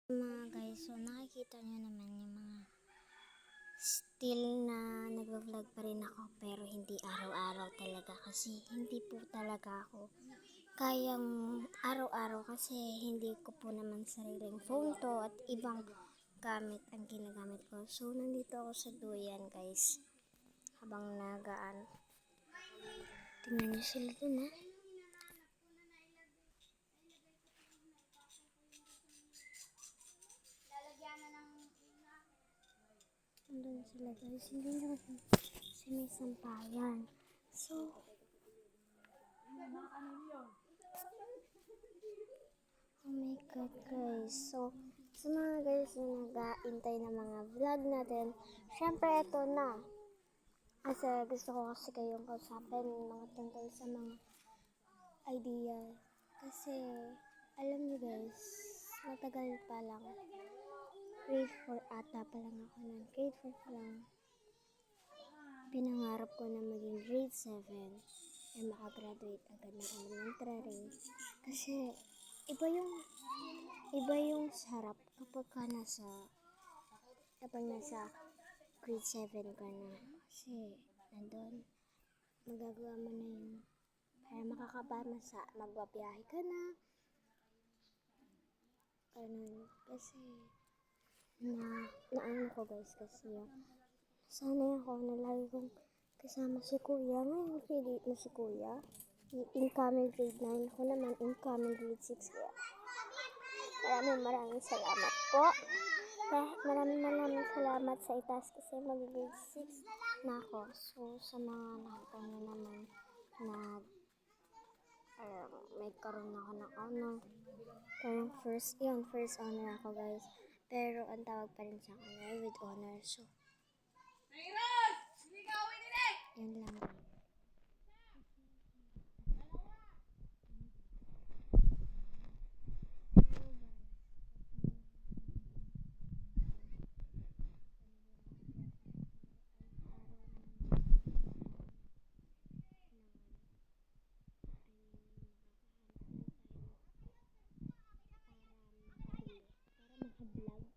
Mga guys, so nakikita nyo naman yung mga still na nag-vlog pa rin ako, pero hindi araw-araw talaga kasi hindi po talaga ako kayang araw-araw kasi hindi ko po naman sariling phone to at ibang gamit ang ginagamit ko. So nandito ako sa duyan guys habang nagaan. Tingnan nyo sila dun ha. Nandun sila guys, hindi nyo kasi may sampayan. So, oh my god guys. So, sa mga guys na nag-aantay ng mga vlog natin, syempre ito na. Kasi gusto ko kasi kayong kausapin mga tungkol sa mga idea. Kasi, alam niyo guys, matagal pa lang. Grade 4 ata pa lang ako nun. Grade 4 pa lang. Pinangarap ko na maging grade 7 ay makagraduate agad ng elementary. Kasi, iba yung sarap kapag nasa grade 7 ka na. Kasi, nandun, magagawa mo na yung para makakapamasa, magbabiyahe ka na. Ganun. Kasi, naano ko guys kasi sanay ako na lagi kong kasama si kuya. Ngayon, grade 8 na si kuya. Incoming grade 9. Ako naman, incoming grade 6. Kaya maraming salamat po. Maraming salamat sa itaas kasi mag-grade 6 na ako. So, sa mga nakita nyo naman na may karoon ako ng honor. Parang first honor ako guys. Pero ang tawag pa rin sa akin with honor. So, yun lang. Para makablog.